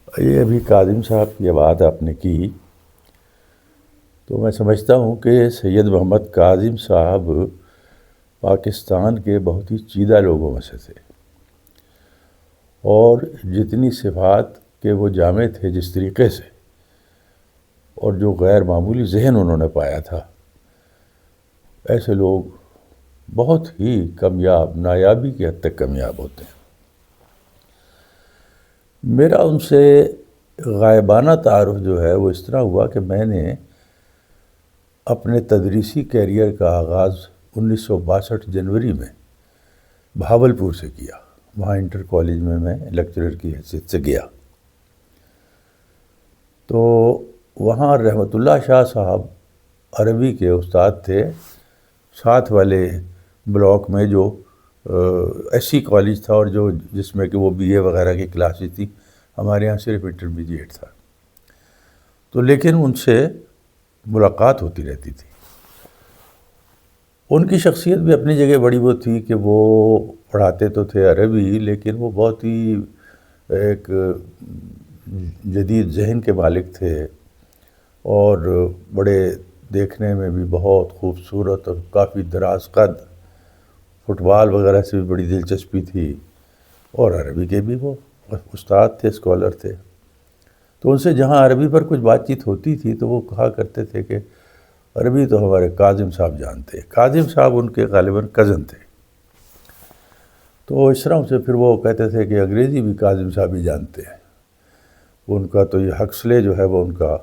یہ ابھی کاظم صاحب کی بات آپ نے کی، تو میں سمجھتا ہوں کہ سید محمد کاظم صاحب پاکستان کے بہت ہی چیدہ لوگوں میں سے تھے، اور جتنی صفات کے وہ جامع تھے جس طریقے سے، اور جو غیر معمولی ذہن انہوں نے پایا تھا، ایسے لوگ بہت ہی کامیاب، نایابی کی حد تک کامیاب ہوتے ہیں۔ میرا ان سے غائبانہ تعارف جو ہے وہ اس طرح ہوا کہ میں نے اپنے تدریسی کیریئر کا آغاز 1962 جنوری میں بہاولپور سے کیا۔ وہاں انٹر کالج میں لیکچرر کی حیثیت سے گیا، تو وہاں رحمت اللہ شاہ صاحب عربی کے استاد تھے، ساتھ والے بلاک میں جو ایس سی کالج تھا، اور جس میں کہ وہ بی اے وغیرہ کی کلاسز تھی، ہمارے یہاں صرف انٹرمیڈیٹ تھا، تو لیکن ان سے ملاقات ہوتی رہتی تھی۔ ان کی شخصیت بھی اپنی جگہ بڑی وہ تھی کہ وہ پڑھاتے تو تھے عربی، لیکن وہ بہت ہی ایک جدید ذہن کے مالک تھے، اور بڑے دیکھنے میں بھی بہت خوبصورت اور کافی دراز قد، فٹ بال وغیرہ سے بھی بڑی دلچسپی تھی، اور عربی کے بھی وہ استاد تھے، اسکالر تھے۔ تو ان سے جہاں عربی پر کچھ بات چیت ہوتی تھی تو وہ کہا کرتے تھے کہ عربی تو ہمارے کاظم صاحب جانتے ہیں۔ کاظم صاحب ان کے غالباً کزن تھے، تو اس طرح سے پھر وہ کہتے تھے کہ انگریزی بھی کاظم صاحب ہی جانتے ہیں، ان کا تو یہ ہکسلے جو ہے وہ ان کا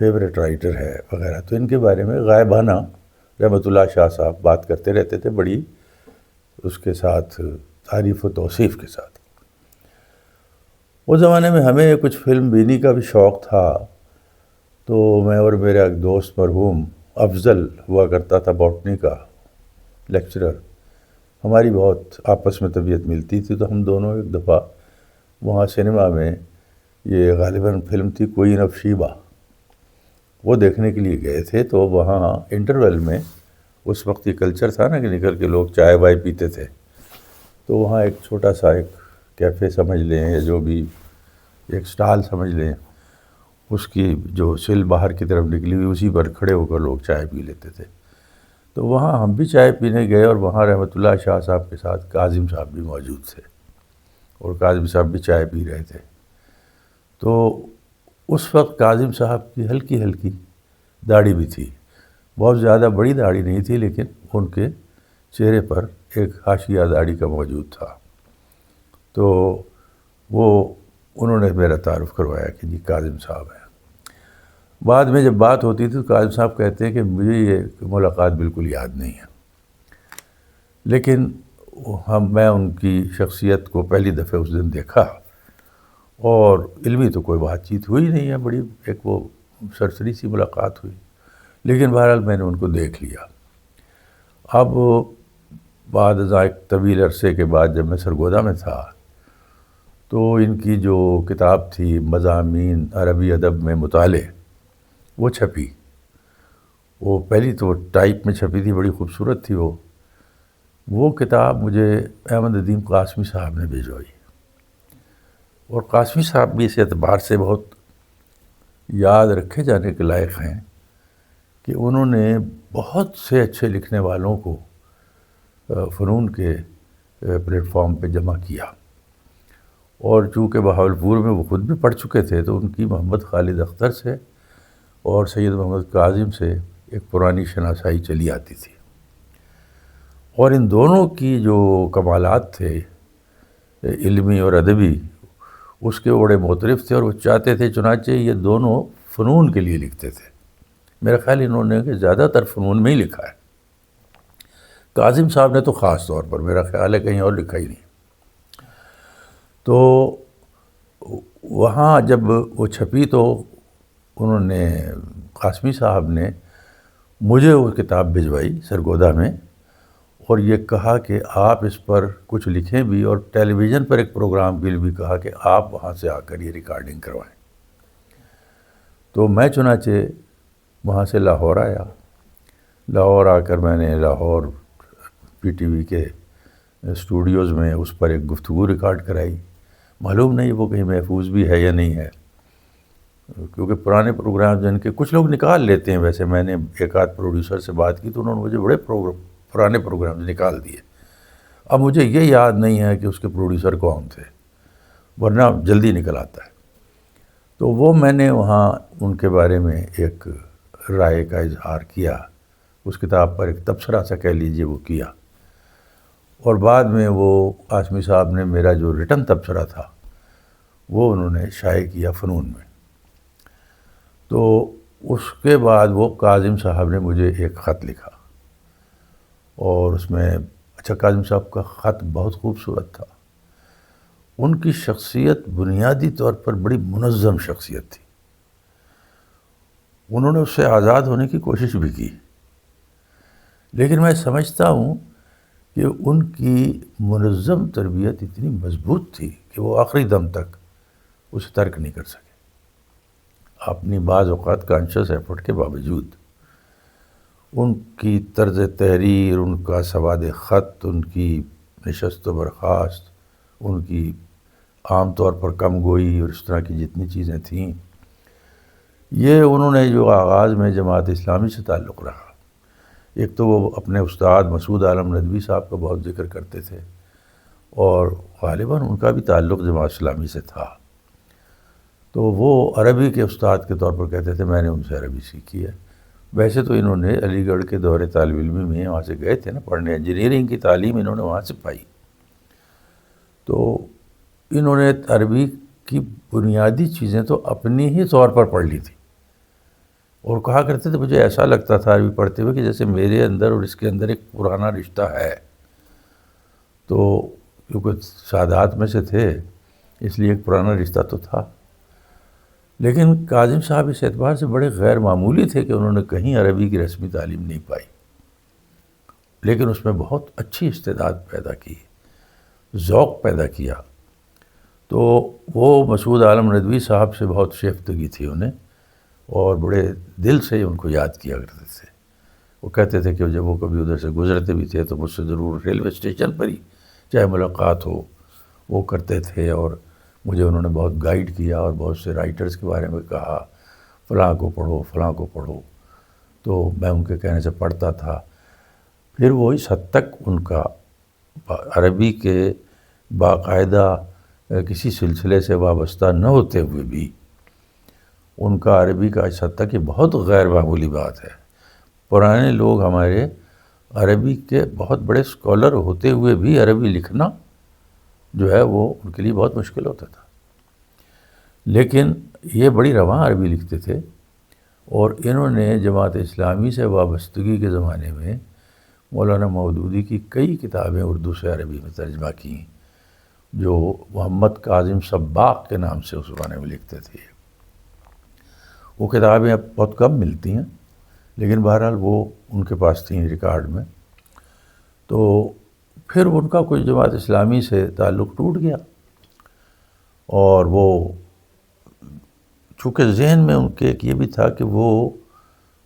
فیوریٹ رائٹر ہے وغیرہ۔ تو ان کے بارے میں غائبانہ رحمت اللہ شاہ صاحب بات کرتے رہتے تھے، بڑی اس کے ساتھ تعریف و توصیف کے ساتھ۔ اس زمانے میں ہمیں کچھ فلم بینی کا بھی شوق تھا، تو میں اور میرا ایک دوست مرحوم افضل ہوا کرتا تھا، باٹنی کا لیکچرر، ہماری بہت آپس میں طبیعت ملتی تھی، تو ہم دونوں ایک دفعہ وہاں سنیما میں، یہ غالباً فلم تھی کوئین آف شیبا، وہ دیکھنے کے لیے گئے تھے۔ تو وہاں انٹرول میں اس وقت یہ کلچر تھا نا کہ نکل کے لوگ چائے وائے پیتے تھے، تو وہاں ایک چھوٹا سا ایک کیفے سمجھ لیں یا جو بھی ایک سٹال سمجھ لیں، اس کی جو سل باہر کی طرف نکلی ہوئی، اسی پر کھڑے ہو کر لوگ چائے پی لیتے تھے۔ تو وہاں ہم بھی چائے پینے گئے، اور وہاں رحمت اللہ شاہ صاحب کے ساتھ کاظم صاحب بھی موجود تھے، اور کاظم صاحب بھی چائے پی رہے تھے۔ تو اس وقت کاظم صاحب کی ہلکی ہلکی داڑھی بھی تھی، بہت زیادہ بڑی داڑھی نہیں تھی، لیکن ان کے چہرے پر ایک حاشیہ داڑھی کا موجود تھا۔ تو انہوں نے میرا تعارف کروایا کہ جی کاظم صاحب ہیں۔ بعد میں جب بات ہوتی تھی تو کاظم صاحب کہتے ہیں کہ مجھے یہ ملاقات بالکل یاد نہیں ہے، لیکن میں ان کی شخصیت کو پہلی دفعہ اس دن دیکھا، اور علمی تو کوئی بات چیت ہوئی نہیں ہے، بڑی ایک وہ سرسری سی ملاقات ہوئی، لیکن بہرحال میں نے ان کو دیکھ لیا۔ اب بعد ازاں ایک طویل عرصے کے بعد جب میں سرگودا میں تھا، تو ان کی جو کتاب تھی مضامین عربی ادب میں مطالعے، وہ چھپی۔ وہ پہلی تو ٹائپ میں چھپی تھی، بڑی خوبصورت تھی وہ کتاب مجھے احمد ندیم قاسمی صاحب نے بھیجوائی، اور قاسمی صاحب بھی اس اعتبار سے بہت یاد رکھے جانے کے لائق ہیں کہ انہوں نے بہت سے اچھے لکھنے والوں کو فنون کے پلیٹ فارم پہ جمع کیا، اور چونکہ بہاولپور میں وہ خود بھی پڑھ چکے تھے، تو ان کی محمد خالد اختر سے اور سید محمد کاظم سے ایک پرانی شناسائی چلی آتی تھی، اور ان دونوں کی جو کمالات تھے علمی اور ادبی، اس کے بڑے معترف تھے، اور وہ چاہتے تھے چنانچہ یہ دونوں فنون کے لیے لکھتے تھے۔ میرا خیال انہوں نے کہ زیادہ تر فنون میں ہی لکھا ہے، کاظم صاحب نے تو خاص طور پر، میرا خیال ہے کہیں اور لکھا ہی نہیں۔ تو وہاں جب وہ چھپی تو انہوں نے، قاسمی صاحب نے مجھے وہ کتاب بھجوائی سرگودا میں، اور یہ کہا کہ آپ اس پر کچھ لکھیں بھی، اور ٹیلی ویژن پر ایک پروگرام کے لیے بھی کہا کہ آپ وہاں سے آ کر یہ ریکارڈنگ کروائیں۔ تو میں چنانچہ وہاں سے لاہور آیا، لاہور آ کر میں نے لاہور پی ٹی وی کے اسٹوڈیوز میں اس پر ایک گفتگو ریکارڈ کرائی، معلوم نہیں وہ کہیں محفوظ بھی ہے یا نہیں ہے، کیونکہ پرانے پروگرام جن کے کچھ لوگ نکال لیتے ہیں. ویسے میں نے ایک آدھ پروڈیوسر سے بات کی تو انہوں نے مجھے بڑے پرانے پروگرام نکال دیے. اب مجھے یہ یاد نہیں ہے کہ اس کے پروڈیوسر کون تھے، ورنہ جلدی نکل آتا ہے. تو وہ میں نے وہاں ان کے بارے میں ایک رائے کا اظہار کیا، اس کتاب پر ایک تبصرہ سا کہہ لیجیے وہ کیا، اور بعد میں وہ قاسمی صاحب نے میرا جو ریٹن تبصرہ تھا وہ انہوں نے شائع کیا فنون میں. تو اس کے بعد وہ کاظم صاحب نے مجھے ایک خط لکھا، اور اس میں اچھا کاظم صاحب کا خط بہت خوبصورت تھا. ان کی شخصیت بنیادی طور پر بڑی منظم شخصیت تھی. انہوں نے اس سے آزاد ہونے کی کوشش بھی کی، لیکن میں سمجھتا ہوں کہ ان کی منظم تربیت اتنی مضبوط تھی کہ وہ آخری دم تک اسے ترک نہیں کر سکے، اپنی بعض اوقات کانشیس ایفرٹ کے باوجود. ان کی طرز تحریر، ان کا سواد خط، ان کی نشست و برخاست، ان کی عام طور پر کم گوئی اور اس طرح کی جتنی چیزیں تھیں، یہ انہوں نے جو آغاز میں جماعت اسلامی سے تعلق رہا. ایک تو وہ اپنے استاد مسعود عالم ندوی صاحب کا بہت ذکر کرتے تھے، اور غالباً ان کا بھی تعلق جماعت اسلامی سے تھا. تو وہ عربی کے استاد کے طور پر کہتے تھے میں نے ان سے عربی سیکھی ہے. ویسے تو انہوں نے علی گڑھ کے دور طالب علمی میں وہاں سے گئے تھے نا پڑھنے، انجینئرنگ کی تعلیم انہوں نے وہاں سے پائی. تو انہوں نے عربی کی بنیادی چیزیں تو اپنی ہی طور پر پڑھ لی تھی، اور کہا کرتے تھے مجھے ایسا لگتا تھا عربی پڑھتے ہوئے کہ جیسے میرے اندر اور اس کے اندر ایک پرانا رشتہ ہے. تو کیونکہ سادات میں سے تھے اس لیے ایک پرانا رشتہ تو تھا. لیکن کاظم صاحب اس اعتبار سے بڑے غیر معمولی تھے کہ انہوں نے کہیں عربی کی رسمی تعلیم نہیں پائی، لیکن اس میں بہت اچھی استعداد پیدا کی، ذوق پیدا کیا. تو وہ مسعود عالم ندوی صاحب سے بہت شیفتگی تھی انہیں، اور بڑے دل سے ان کو یاد کیا کرتے تھے. وہ کہتے تھے کہ جب وہ کبھی ادھر سے گزرتے بھی تھے تو مجھ سے ضرور ریلوے اسٹیشن پر ہی چاہے ملاقات ہو وہ کرتے تھے، اور مجھے انہوں نے بہت گائیڈ کیا اور بہت سے رائٹرز کے بارے میں کہا فلاں کو پڑھو فلاں کو پڑھو. تو میں ان کے کہنے سے پڑھتا تھا. پھر وہ اس حد تک ان کا عربی کے باقاعدہ کسی سلسلے سے وابستہ نہ ہوتے ہوئے بھی ان کا عربی کا اس حد تک یہ بہت غیر معمولی بات ہے. پرانے لوگ ہمارے عربی کے بہت بڑے اسکالر ہوتے ہوئے بھی عربی لکھنا جو ہے وہ ان کے لیے بہت مشکل ہوتا تھا، لیکن یہ بڑی رواں عربی لکھتے تھے. اور انہوں نے جماعت اسلامی سے وابستگی کے زمانے میں مولانا مودودی کی کئی کتابیں اردو سے عربی میں ترجمہ کیں، جو محمد کاظم صباغ کے نام سے اس زمانے میں لکھتے تھے. وہ کتابیں اب بہت کم ملتی ہیں، لیکن بہرحال وہ ان کے پاس تھیں ریکارڈ میں. تو پھر ان کا کچھ جماعت اسلامی سے تعلق ٹوٹ گیا، اور وہ چونکہ ذہن میں ان کے ایک یہ بھی تھا کہ وہ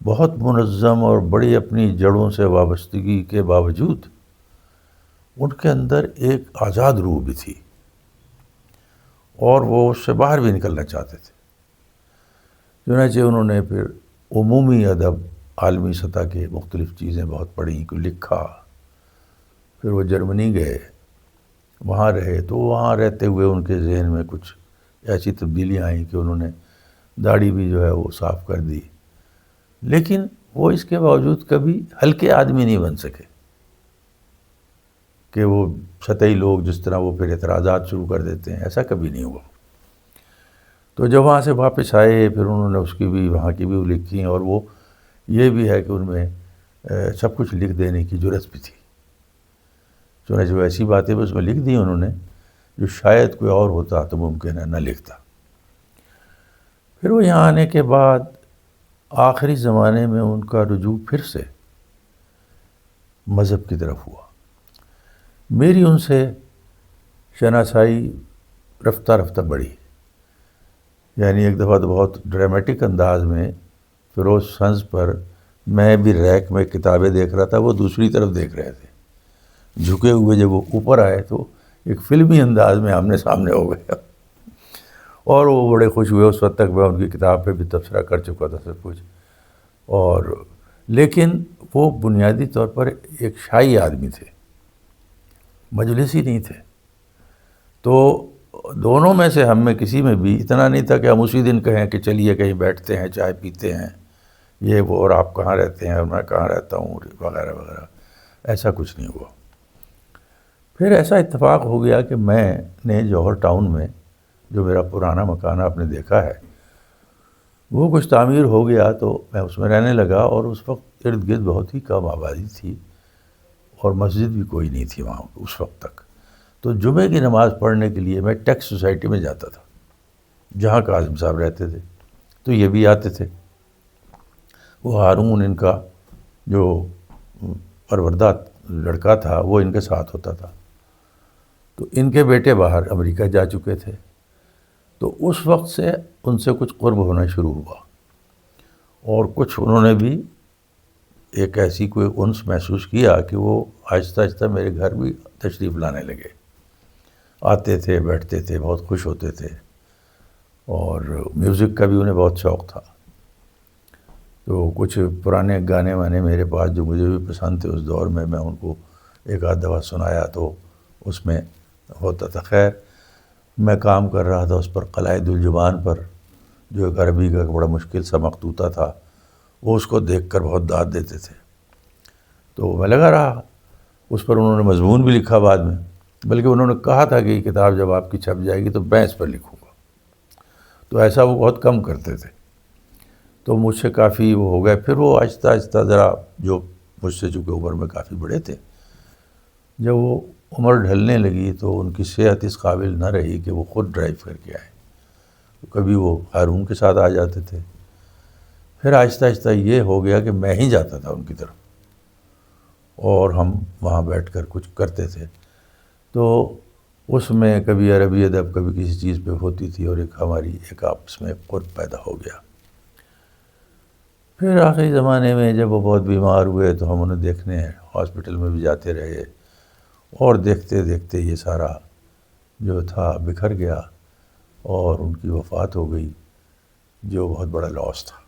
بہت منظم اور بڑی اپنی جڑوں سے وابستگی کے باوجود ان کے اندر ایک آزاد روح بھی تھی، اور وہ اس سے باہر بھی نکلنا چاہتے تھے. چنانچہ انہوں نے پھر عمومی ادب، عالمی سطح کے مختلف چیزیں بہت پڑھیں، کو لکھا. پھر وہ جرمنی گئے، وہاں رہے. تو وہاں رہتے ہوئے ان کے ذہن میں کچھ ایسی تبدیلیاں آئیں کہ انہوں نے داڑھی بھی جو ہے وہ صاف کر دی. لیکن وہ اس کے باوجود کبھی ہلکے آدمی نہیں بن سکے کہ وہ سطحی لوگ جس طرح وہ پھر اعتراضات شروع کر دیتے ہیں، ایسا کبھی نہیں ہوا. تو جب وہاں سے واپس آئے پھر انہوں نے اس کی بھی وہاں کی بھی لکھی، اور وہ یہ بھی ہے کہ ان میں سب کچھ لکھ دینے کی جرأت بھی تھی. چنانچہ وہ ایسی باتیں بھی اس میں لکھ دی انہوں نے جو شاید کوئی اور ہوتا تو ممکن ہے نہ لکھتا. پھر وہ یہاں آنے کے بعد آخری زمانے میں ان کا رجوع پھر سے مذہب کی طرف ہوا. میری ان سے شناسائی رفتہ رفتہ بڑھی. یعنی ایک دفعہ تو بہت ڈرامیٹک انداز میں فیروز سنز پر میں بھی ریک میں کتابیں دیکھ رہا تھا، وہ دوسری طرف دیکھ رہے تھے. جھکے ہوئے جب وہ اوپر آئے تو ایک فلمی انداز میں آمنے سامنے ہو گیا، اور وہ بڑے خوش ہوئے۔ اس وقت تک میں ان کی کتاب پہ بھی تبصرہ کر چکا تھا سب کچھ، اور لیکن وہ بنیادی طور پر ایک شائی آدمی تھے، مجلسی نہیں تھے۔ تو دونوں میں سے ہم میں کسی میں بھی اتنا نہیں تھا کہ ہم اسی دن کہیں کہ چلیے کہیں بیٹھتے ہیں، چائے پیتے ہیں، یہ وہ، اور آپ کہاں رہتے ہیں اور میں کہاں رہتا ہوں وغیرہ وغیرہ، ایسا کچھ نہیں ہوا۔ پھر ایسا اتفاق ہو گیا کہ میں نے جوہر ٹاؤن میں جو میرا پرانا مکان آپ نے دیکھا ہے، وہ کچھ تعمیر ہو گیا تو میں اس میں رہنے لگا، اور اس وقت ارد گرد بہت ہی کم آبادی تھی اور مسجد بھی کوئی نہیں تھی وہاں اس وقت تک۔ تو جمعے کی نماز پڑھنے کے لیے میں ٹیکس سوسائٹی میں جاتا تھا جہاں کاظم صاحب رہتے تھے، تو یہ بھی آتے تھے۔ وہ ہارون ان کا جو پروردہ لڑکا تھا وہ ان کے ساتھ ہوتا تھا، تو ان کے بیٹے باہر امریکہ جا چکے تھے، تو اس وقت سے ان سے کچھ قرب ہونا شروع ہوا، اور کچھ انہوں نے بھی ایک ایسی کوئی انس محسوس کیا کہ وہ آہستہ آہستہ میرے گھر بھی تشریف لانے لگے، آتے تھے، بیٹھتے تھے، بہت خوش ہوتے تھے، اور میوزک کا بھی انہیں بہت شوق تھا۔ تو کچھ پرانے گانے وانے میرے پاس جو مجھے بھی پسند تھے اس دور میں ان کو ایک آدھ دفعہ سنایا، تو اس میں ہوتا تھا۔ خیر، میں کام کر رہا تھا اس پر، قلائد الجبان پر، جو ایک عربی کا بڑا مشکل سا مخطوطہ تھا، وہ اس کو دیکھ کر بہت داد دیتے تھے، تو میں لگا رہا اس پر۔ انہوں نے مضمون بھی لکھا بعد میں، بلکہ انہوں نے کہا تھا کہ یہ کتاب جب آپ کی چھپ جائے گی تو میں اس پر لکھوں گا، تو ایسا وہ بہت کم کرتے تھے، تو مجھ سے کافی وہ ہو گئے۔ پھر وہ آہستہ آہستہ ذرا، جو مجھ سے چونکہ عمر میں کافی بڑے تھے، جب وہ عمر ڈھلنے لگی تو ان کی صحت اس قابل نہ رہی کہ وہ خود ڈرائیو کر کے آئے، تو کبھی وہ ہارون کے ساتھ آ جاتے تھے۔ پھر آہستہ آہستہ یہ ہو گیا کہ میں ہی جاتا تھا ان کی طرف، اور ہم وہاں بیٹھ کر کچھ کرتے تھے، تو اس میں کبھی عربی ادب کبھی کسی چیز پہ ہوتی تھی، اور ہماری ایک آپس میں قرب پیدا ہو گیا۔ پھر آخری زمانے میں جب وہ بہت بیمار ہوئے تو ہم انہیں دیکھنے ہاسپٹل میں بھی جاتے رہے، اور دیکھتے دیکھتے یہ سارا جو تھا بکھر گیا، اور ان کی وفات ہو گئی، جو بہت بڑا لاس تھا۔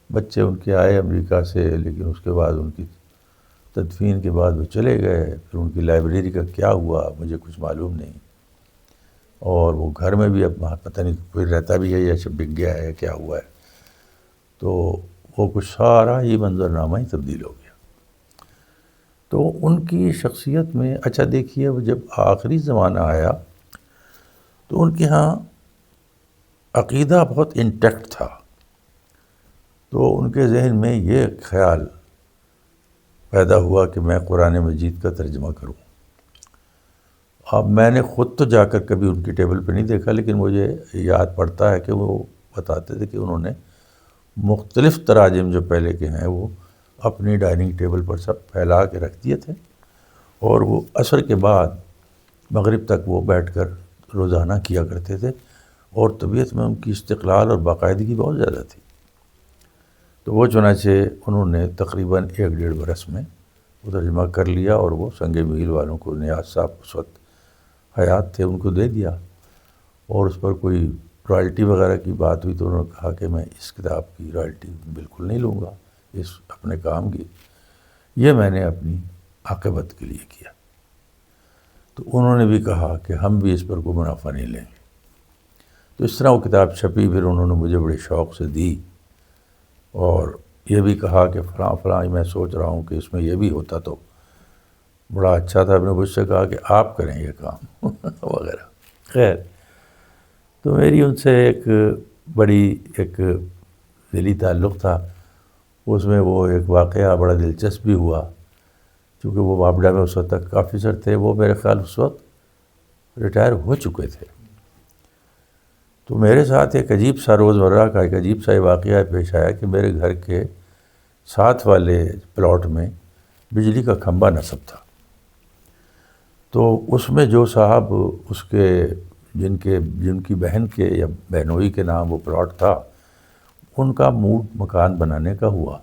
بچے ان کے آئے امریکہ سے، لیکن اس کے بعد ان کی تدفین کے بعد وہ چلے گئے۔ پھر ان کی لائبریری کا کیا ہوا مجھے کچھ معلوم نہیں، اور وہ گھر میں بھی اب پتہ نہیں کوئی رہتا بھی ہے یا سب بک گیا ہے، کیا ہوا ہے، تو وہ کچھ سارا ہی منظرنامہ ہی تبدیل ہو گیا۔ تو ان کی شخصیت میں، اچھا دیکھیے، وہ جب آخری زمانہ آیا تو ان کے ہاں عقیدہ بہت انٹیکٹ تھا، تو ان کے ذہن میں یہ خیال پیدا ہوا کہ میں قرآن مجید کا ترجمہ کروں۔ اب میں نے خود تو جا کر کبھی ان کی ٹیبل پہ نہیں دیکھا، لیکن مجھے یاد پڑتا ہے کہ وہ بتاتے تھے کہ انہوں نے مختلف تراجم جو پہلے کے ہیں وہ اپنی ڈائننگ ٹیبل پر سب پھیلا کے رکھ دیے تھے، اور وہ عصر کے بعد مغرب تک وہ بیٹھ کر روزانہ کیا کرتے تھے، اور طبیعت میں ان کی استقلال اور باقاعدگی بہت زیادہ تھی۔ تو وہ چنانچہ انہوں نے تقریباً 1-1.5 برس میں وہ ترجمہ کر لیا، اور وہ سنگ میل والوں کو، نیاز صاحب اس وقت حیات تھے، ان کو دے دیا، اور اس پر کوئی رائلٹی وغیرہ کی بات ہوئی تو انہوں نے کہا کہ میں اس کتاب کی رائلٹی بالکل نہیں لوں گا، اس اپنے کام کی، یہ میں نے اپنی عاقبت کے لیے کیا۔ تو انہوں نے بھی کہا کہ ہم بھی اس پر کوئی منافع نہیں لیں گے۔ تو اس طرح وہ کتاب چھپی، پھر انہوں نے مجھے بڑے شوق سے دی، اور یہ بھی کہا کہ فلاں فلاں میں سوچ رہا ہوں کہ اس میں یہ بھی ہوتا تو بڑا اچھا تھا۔ میں نے مجھ سے کہا کہ آپ کریں یہ کام وغیرہ۔ خیر، تو میری ان سے ایک بڑی ایک دلی تعلق تھا۔ اس میں وہ ایک واقعہ بڑا دلچسپ بھی ہوا، چونکہ وہ وابڈا میں اس وقت تک آفیسر تھے، وہ میرے خیال اس وقت ریٹائر ہو چکے تھے۔ تو میرے ساتھ ایک عجیب سا روزمرہ کا ایک عجیب سا واقعہ پیش آیا کہ میرے گھر کے ساتھ والے پلاٹ میں بجلی کا کھمبا نصب تھا، تو اس میں جو صاحب اس کے جن کی بہن کے یا بہنوئی کے نام وہ پلاٹ تھا، ان کا موڈ مکان بنانے کا ہوا،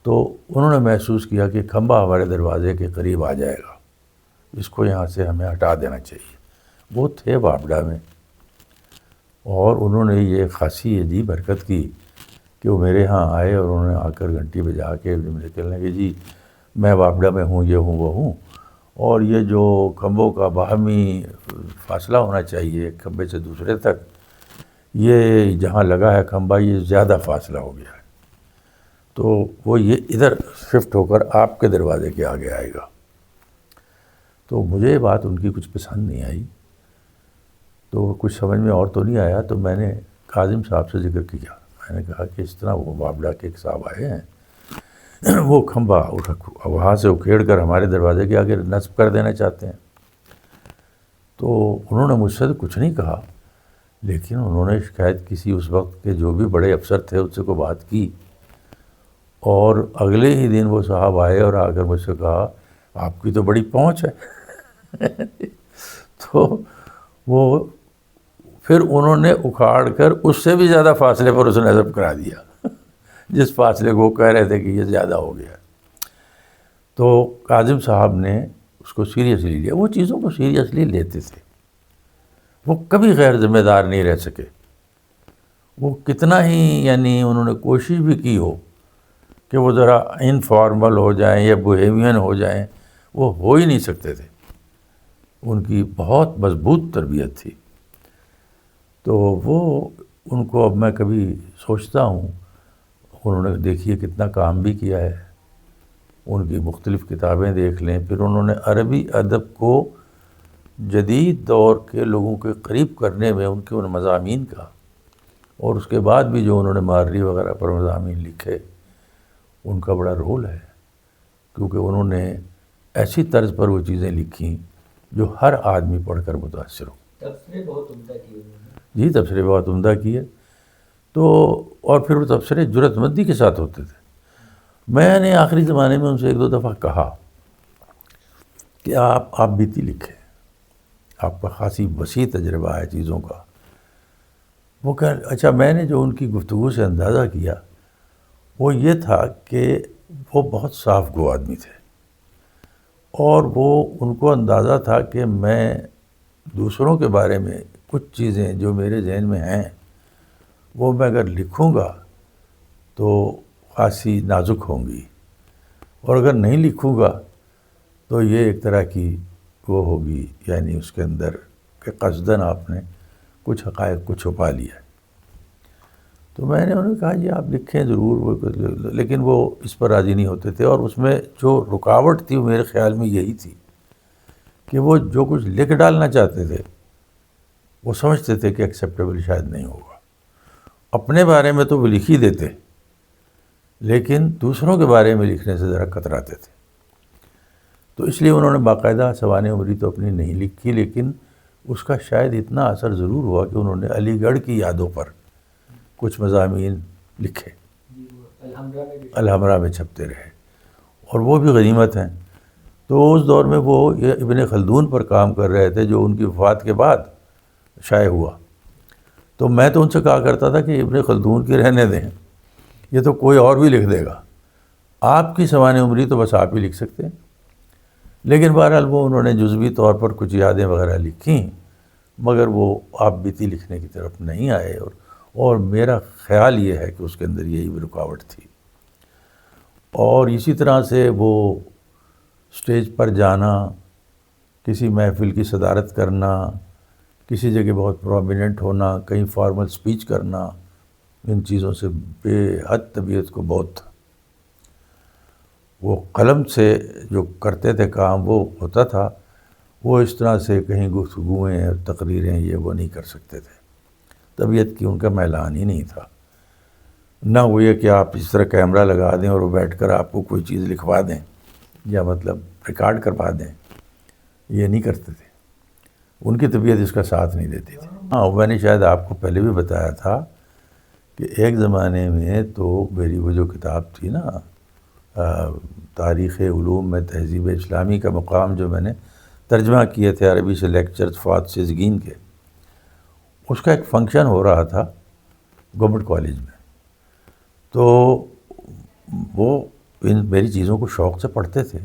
تو انہوں نے محسوس کیا کہ کھمبا ہمارے دروازے کے قریب آ جائے گا، اس کو یہاں سے ہمیں ہٹا دینا چاہیے۔ وہ تھے بابڈا میں، اور انہوں نے یہ خاصی عجیب حرکت کی کہ وہ میرے ہاں آئے اور انہوں نے آ کر گھنٹی بجا کے مجھے کہنے لگے جی میں بابڈا میں ہوں، یہ ہوں وہ ہوں، اور یہ جو کھمبوں کا باہمی فاصلہ ہونا چاہیے ایک کھمبے سے دوسرے تک، یہ جہاں لگا ہے کھمبا یہ زیادہ فاصلہ ہو گیا ہے، تو وہ یہ ادھر شفٹ ہو کر آپ کے دروازے کے آگے آئے گا۔ تو مجھے یہ بات ان کی کچھ پسند نہیں آئی، تو کچھ سمجھ میں اور تو نہیں آیا، تو میں نے کاظم صاحب سے ذکر کیا۔ میں نے کہا کہ اس طرح وہ بابڈا کے ایک صاحب آئے ہیں، وہ کھمبا وہاں سے اکھیڑ کر ہمارے دروازے کے آگے نصب کر دینا چاہتے ہیں۔ تو انہوں نے مجھ سے تو کچھ نہیں کہا، لیکن انہوں نے شاید کسی اس وقت کے جو بھی بڑے افسر تھے اس سے کوئی بات کی، اور اگلے ہی دن وہ صاحب آئے اور آ کر مجھ سے کہا آپ کی تو بڑی پہنچ ہے۔ تو وہ پھر انہوں نے اکھاڑ کر اس سے بھی زیادہ فاصلے پر اسے نصب کرا دیا، جس فاصلے کو وہ کہہ رہے تھے کہ یہ زیادہ ہو گیا۔ تو کاظم صاحب نے اس کو سیریسلی لیا، وہ چیزوں کو سیریسلی لیتے تھے، وہ کبھی غیر ذمہ دار نہیں رہ سکے۔ وہ کتنا ہی یعنی انہوں نے کوشش بھی کی ہو کہ وہ ذرا انفارمل ہو جائیں یا بوہیمین ہو جائیں، وہ ہو ہی نہیں سکتے تھے۔ ان کی بہت مضبوط تربیت تھی۔ تو وہ ان کو اب میں کبھی سوچتا ہوں، انہوں نے دیکھیے کتنا کام بھی کیا ہے، ان کی مختلف کتابیں دیکھ لیں، پھر انہوں نے عربی ادب کو جدید دور کے لوگوں کے قریب کرنے میں ان کے ان مضامین کا، اور اس کے بعد بھی جو انہوں نے مارری وغیرہ پر مضامین لکھے، ان کا بڑا رول ہے، کیونکہ انہوں نے ایسی طرز پر وہ چیزیں لکھیں جو ہر آدمی پڑھ کر متاثر ہو۔ تبصرے بہت عمدہ کیے انہوں نے۔ جی تبصرے بہت عمدہ کیے، تو اور پھر وہ تبصرے جرأت مندی کے ساتھ ہوتے تھے۔ میں نے آخری زمانے میں ان سے ایک دو دفعہ کہا کہ آپ بیتی لکھیں، آپ کا خاصی وسیع تجربہ ہے چیزوں کا۔ وہ کہ اچھا، میں نے جو ان کی گفتگو سے اندازہ کیا وہ یہ تھا کہ وہ بہت صاف گو آدمی تھے، اور وہ ان کو اندازہ تھا کہ میں دوسروں کے بارے میں کچھ چیزیں جو میرے ذہن میں ہیں وہ میں اگر لکھوں گا تو خاصی نازک ہوں گی، اور اگر نہیں لکھوں گا تو یہ ایک طرح کی وہ ہوگی، یعنی اس کے اندر کہ قصداً آپ نے کچھ حقائق کو چھپا لیا ہے۔ تو میں نے انہیں کہا جی آپ لکھیں ضرور، لیکن وہ اس پر راضی نہیں ہوتے تھے، اور اس میں جو رکاوٹ تھی وہ میرے خیال میں یہی تھی کہ وہ جو کچھ لکھ ڈالنا چاہتے تھے وہ سمجھتے تھے کہ ایکسیپٹیبل شاید نہیں ہوگا۔ اپنے بارے میں تو وہ لکھ ہی دیتے، لیکن دوسروں کے بارے میں لکھنے سے ذرا کتراتے تھے۔ تو اس لیے انہوں نے باقاعدہ سوانح عمری تو اپنی نہیں لکھی، لیکن اس کا شاید اتنا اثر ضرور ہوا کہ انہوں نے علی گڑھ کی یادوں پر کچھ مضامین لکھے، الحمرا میں چھپتے رہے، اور وہ بھی غنیمت ہیں۔ تو اس دور میں وہ ابن خلدون پر کام کر رہے تھے جو ان کی وفات کے بعد شائع ہوا۔ تو میں تو ان سے کہا کرتا تھا کہ ابن خلدون کی رہنے دیں، یہ تو کوئی اور بھی لکھ دے گا، آپ کی سوانح عمری تو بس آپ ہی لکھ سکتے ہیں۔ لیکن بہرحال وہ انہوں نے جزوی طور پر کچھ یادیں وغیرہ لکھیں، مگر وہ آپ بیتی لکھنے کی طرف نہیں آئے، اور میرا خیال یہ ہے کہ اس کے اندر یہی بھی رکاوٹ تھی۔ اور اسی طرح سے وہ اسٹیج پر جانا، کسی محفل کی صدارت کرنا، کسی جگہ بہت پرومیننٹ ہونا، کہیں فارمل سپیچ کرنا، ان چیزوں سے بے حد طبیعت کو بہت تھا۔ وہ قلم سے جو کرتے تھے کام وہ ہوتا تھا، وہ اس طرح سے کہیں گفتگویں اور تقریریں یہ وہ نہیں کر سکتے تھے، طبیعت کی ان کا میلان ہی نہیں تھا۔ نہ وہ یہ کہ آپ اس طرح کیمرہ لگا دیں اور وہ بیٹھ کر آپ کو کوئی چیز لکھوا دیں یا مطلب ریکارڈ کروا دیں، یہ نہیں کرتے تھے، ان کی طبیعت اس کا ساتھ نہیں دیتی تھی۔ ہاں، میں نے شاید آپ کو پہلے بھی بتایا تھا کہ ایک زمانے میں تو میری وہ جو کتاب تھی نا تاریخ علوم میں تہذیب اسلامی کا مقام، جو میں نے ترجمہ کیے تھے عربی سے لیکچرز فات سیزگین کے، اس کا ایک فنکشن ہو رہا تھا گورنمنٹ کالج میں۔ تو وہ میری چیزوں کو شوق سے پڑھتے تھے،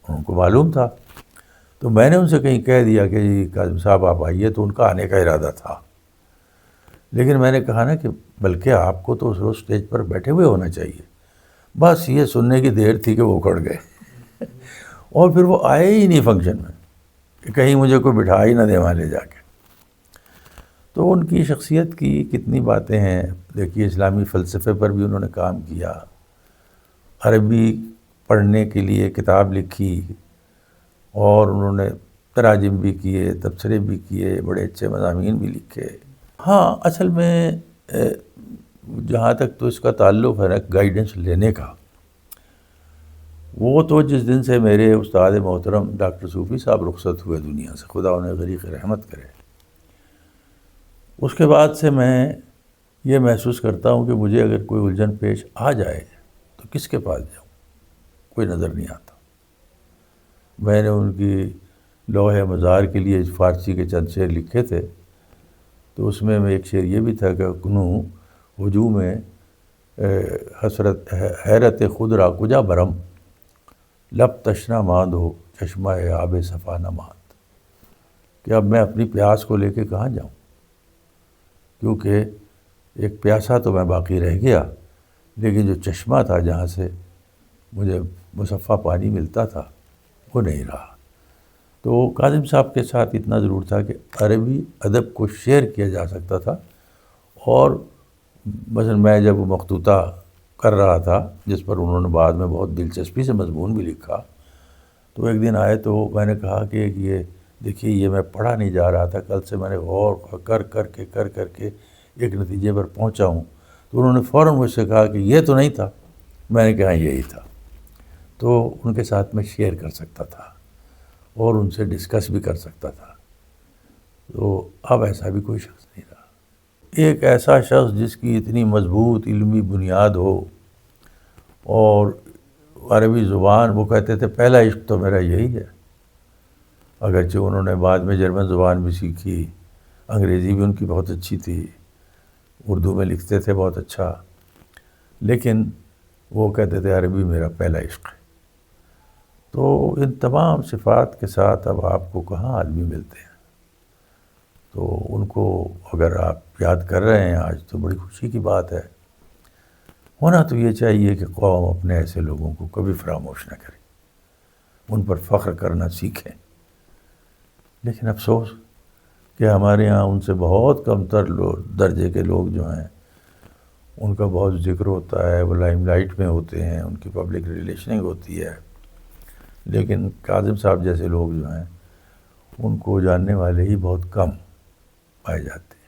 ان کو معلوم تھا۔ تو میں نے ان سے کہیں کہہ دیا کہ جی کاظم صاحب آپ آئیے، تو ان کا آنے کا ارادہ تھا، لیکن میں نے کہا نا کہ بلکہ آپ کو تو اس روز اسٹیج پر بیٹھے ہوئے ہونا چاہیے، بس یہ سننے کی دیر تھی کہ وہ اکڑ گئے اور پھر وہ آئے ہی نہیں فنکشن میں کہ کہیں مجھے کوئی بٹھا ہی نہ دے وہاں لے جا کے۔ تو ان کی شخصیت کی کتنی باتیں ہیں، دیکھیے اسلامی فلسفے پر بھی انہوں نے کام کیا، عربی پڑھنے کے لیے کتاب لکھی، اور انہوں نے تراجم بھی کیے، تبصرے بھی کیے، بڑے اچھے مضامین بھی لکھے۔ ہاں اصل میں جہاں تک تو اس کا تعلق ہے نا گائیڈنس لینے کا، وہ تو جس دن سے میرے استاد محترم ڈاکٹر صوفی صاحب رخصت ہوئے دنیا سے، خدا انہیں غریق رحمت کرے، اس کے بعد سے میں یہ محسوس کرتا ہوں کہ مجھے اگر کوئی الجھن پیش آ جائے تو کس کے پاس جاؤں، کوئی نظر نہیں آتا۔ میں نے ان کی لوح مزار کے لیے فارسی کے چند شعر لکھے تھے، تو اس میں ایک شعر یہ بھی تھا کہ کنوں ہجوم حسرت حیرت خود را کجا برم، لب تشنا ماند ہو چشمہ آب صفا نہ ماند، کہ اب میں اپنی پیاس کو لے کے کہاں جاؤں، کیونکہ ایک پیاسا تو میں باقی رہ گیا، لیکن جو چشمہ تھا جہاں سے مجھے مصفا پانی ملتا تھا وہ نہیں رہا۔ تو کاظم صاحب کے ساتھ اتنا ضرور تھا کہ عربی ادب کو شیئر کیا جا سکتا تھا، اور مثلا میں جب وہ مخطوطہ کر رہا تھا جس پر انہوں نے بعد میں بہت دلچسپی سے مضمون بھی لکھا، تو ایک دن آئے تو میں نے کہا کہ یہ دیکھیے یہ میں پڑھا نہیں جا رہا تھا، کل سے میں نے غور کر کے ایک نتیجے پر پہنچا ہوں۔ تو انہوں نے فوراً مجھ سے کہا کہ یہ تو نہیں تھا، میں نے کہا یہی تھا۔ تو ان کے ساتھ میں شیئر کر سکتا تھا اور ان سے ڈسکس بھی کر سکتا تھا۔ تو اب ایسا بھی کوئی شخص نہیں رہا، ایک ایسا شخص جس کی اتنی مضبوط علمی بنیاد ہو، اور عربی زبان، وہ کہتے تھے پہلا عشق تو میرا یہی ہے، اگرچہ انہوں نے بعد میں جرمن زبان بھی سیکھی، انگریزی بھی ان کی بہت اچھی تھی، اردو میں لکھتے تھے بہت اچھا، لیکن وہ کہتے تھے عربی میرا پہلا عشق ہے۔ تو ان تمام صفات کے ساتھ اب آپ کو کہاں آدمی ملتے ہیں، تو ان کو اگر آپ یاد کر رہے ہیں آج تو بڑی خوشی کی بات ہے۔ ہونا تو یہ چاہیے کہ قوم اپنے ایسے لوگوں کو کبھی فراموش نہ کرے، ان پر فخر کرنا سیکھیں، لیکن افسوس کہ ہمارے ہاں ان سے بہت کم تر درجے کے لوگ جو ہیں ان کا بہت ذکر ہوتا ہے، وہ لائم لائٹ میں ہوتے ہیں، ان کی پبلک ریلیشننگ ہوتی ہے، لیکن کاظم صاحب جیسے لوگ جو ہیں ان کو جاننے والے ہی بہت کم پائے جاتے ہیں۔